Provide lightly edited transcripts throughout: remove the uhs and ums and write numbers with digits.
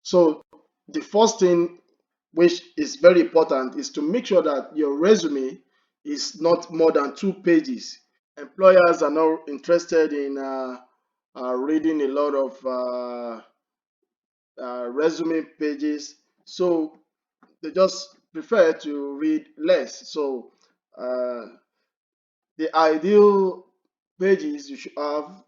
So the first thing which is very important is to make sure that your resume is not more than 2 pages. Employers are not interested in reading a lot of resume pages, so they just prefer to read less. So uh, the ideal pages you should have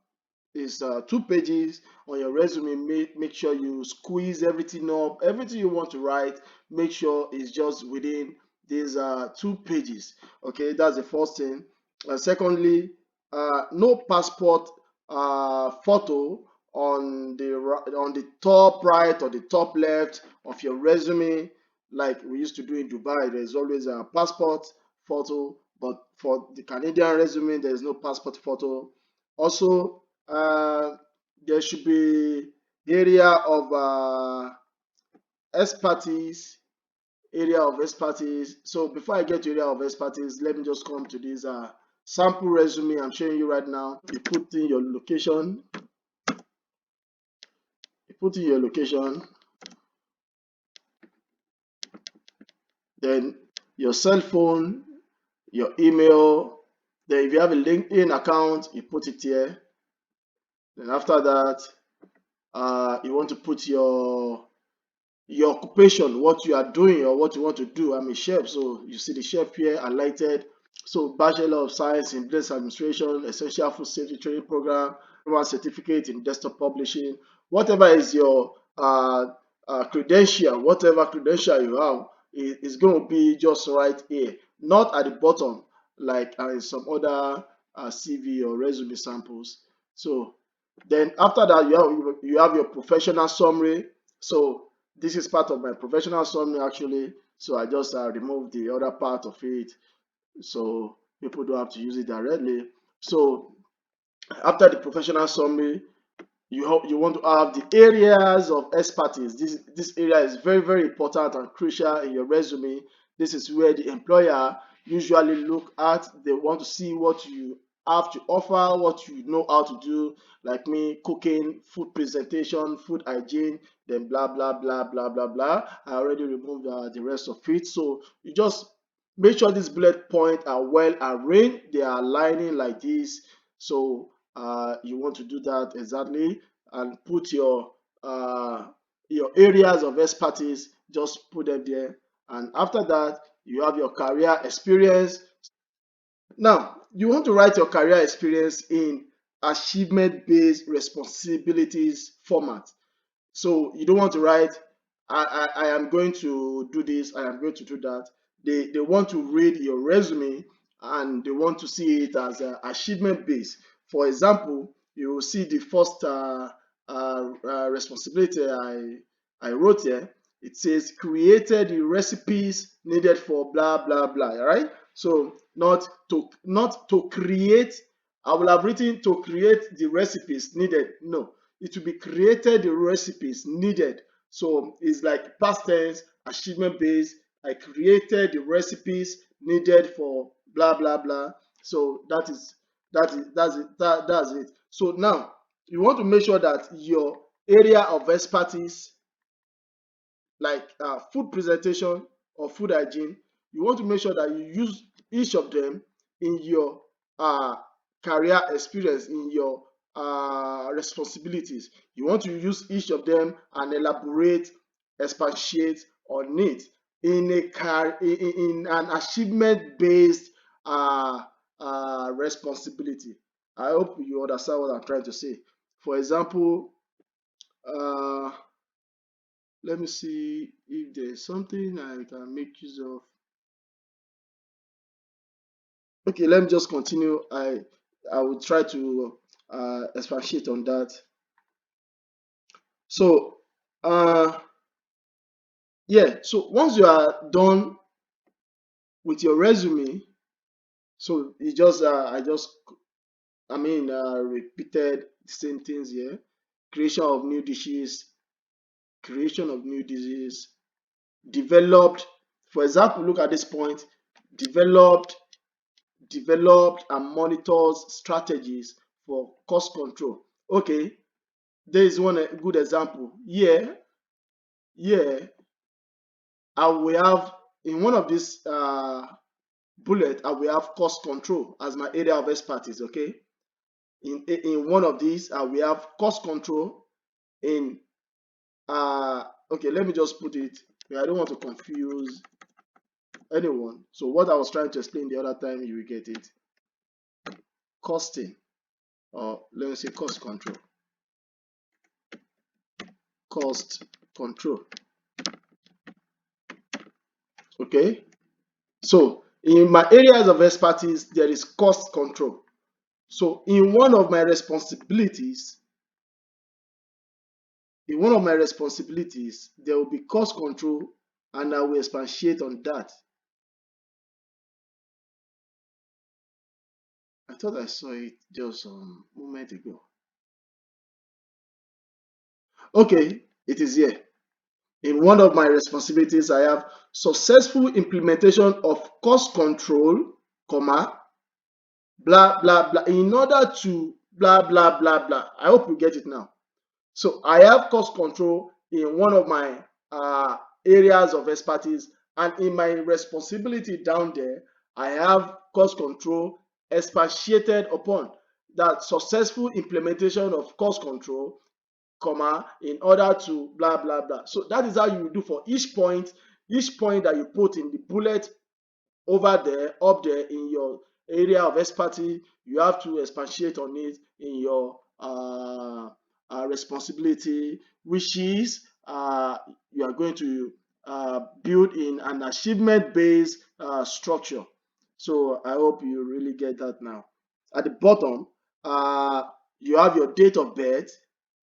is 2 pages on your resume. Make sure you squeeze everything up, everything you want to write, make sure it's just within these 2 pages. Okay, that's the first thing. Secondly, no passport photo on the top right or the top left of your resume, like we used to do in Dubai. There's always a passport photo, but for the Canadian resume there's no passport photo. Also, there should be area of expertise So before I get to area of expertise, let me just come to this sample resume I'm showing you right now. You put in your location, then your cell phone, your email. Then if you have a LinkedIn account, you put it here. Then after that, you want to put your occupation, what you are doing or what you want to do. I'm a chef, so you see the chef here highlighted. So Bachelor of Science in Business Administration, Essential Food Safety Training Program, one certificate in desktop publishing. Whatever is your credential, whatever credential you have, is going to be just right here, not at the bottom like in some other CV or resume samples. So then after that, you have your professional summary. So this is part of my professional summary actually. So I just removed the other part of it, so people don't have to use it directly. So after the professional summary, you want to have the areas of expertise. This area is very, very important and crucial in your resume. This is where the employer usually look at. They want to see what you have to offer, what you know how to do, like me, cooking, food presentation, food hygiene, then blah blah blah blah blah blah. I already removed the rest of it. So you just make sure these bullet points are well arranged, they are aligning like this. So you want to do that exactly, and put your areas of expertise, just put them there. And after that, you have your career experience. Now you want to write your career experience in achievement based responsibilities format. So you don't want to write, I am going to do this, I am going to do that. They want to read your resume and they want to see it as achievement based. For example, you will see the first responsibility I wrote here. It says created the recipes needed for blah blah blah. Right? So not to create. I will have written to create the recipes needed. No, it will be created the recipes needed. So it's like past tense, achievement based. I created the recipes needed for blah blah blah. So that's it. So now you want to make sure that your area of expertise, like food presentation or food hygiene, you want to make sure that you use each of them in your uh, career experience, in your responsibilities. You want to use each of them and elaborate, expatiate on it in in an achievement based responsibility. I hope you understand what I'm trying to say. For example, uh, let me see if there's something I can make use of. Okay, let me just continue. I will try to expatiate on that. So uh yeah, so once you are done with your resume, so you just repeated the same things here. Creation of new dishes, creation of new dishes, developed. For example, look at this point, developed and monitors strategies for cost control. Okay, there is one good example here. here I will have in one of these bullet, I will have cost control as my area of expertise. Okay, in one of these, I will have cost control. In okay, let me just put it. I don't want to confuse anyone. So what I was trying to explain the other time, you will get it. Costing, or let me say cost control. Cost control. Okay, so in my areas of expertise, there is cost control. So in one of my responsibilities, there will be cost control, and I will expatiate on that. I thought I saw it just a moment ago. Okay, it is here. In one of my responsibilities, I have successful implementation of cost control, comma, blah, blah, blah, in order to blah, blah, blah, blah. I hope you get it now. So I have cost control in one of my areas of expertise, and in my responsibility down there, I have cost control expatiated upon that successful implementation of cost control, comma, in order to blah, blah, blah. So that is how you do for each point that you put in the bullet over there, up there in your area of expertise. You have to expatiate on it in your responsibility, which is you are going to build in an achievement-based structure. So I hope you really get that now. At the bottom, you have your date of birth,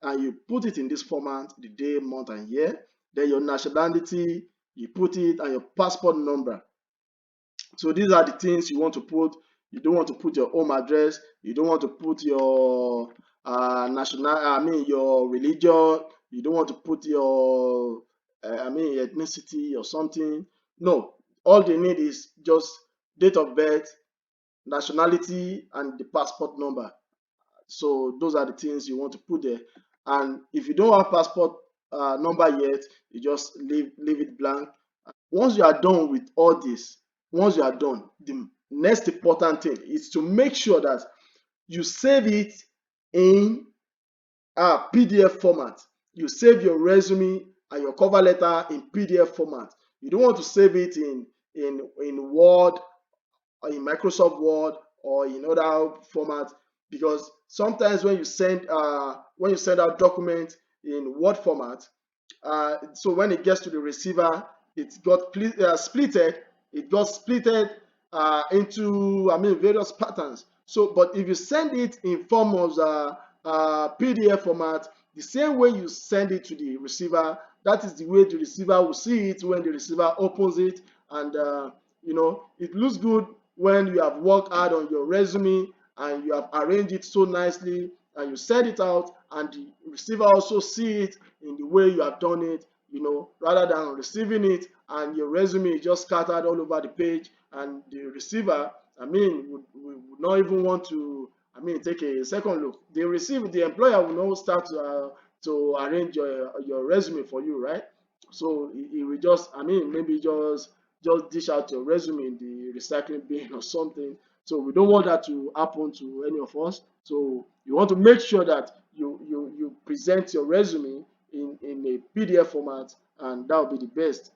and you put it in this format: the day, month, and year. Then your nationality, you put it, and your passport number. So these are the things you want to put. You don't want to put your home address. You don't want to put your your religion. You don't want to put your ethnicity or something. No, all they need is just date of birth, nationality, and the passport number. So those are the things you want to put there. And if you don't have passport number yet, you just leave it blank. Once you are done with all this, once you are done, the next important thing is to make sure that you save it in a PDF format. You save your resume and your cover letter in PDF format. You don't want to save it in Word or in Microsoft Word or in other formats, because sometimes when you send out documents in Word format, so when it gets to the receiver, it got splitted. It got splitted into various patterns. So, but if you send it in form of PDF format, the same way you send it to the receiver, that is the way the receiver will see it when the receiver opens it. And it looks good when you have worked hard on your resume and you have arranged it so nicely, and you send it out, and the receiver also see it in the way you have done it, rather than receiving it and your resume is just scattered all over the page, and the receiver, would not even want to, take a second look. The employer will not start to arrange your resume for you, right? So he will just, maybe just dish out your resume in the recycling bin or something. So we don't want that to happen to any of us. So you want to make sure that you present your resume in a PDF format, and that will be the best.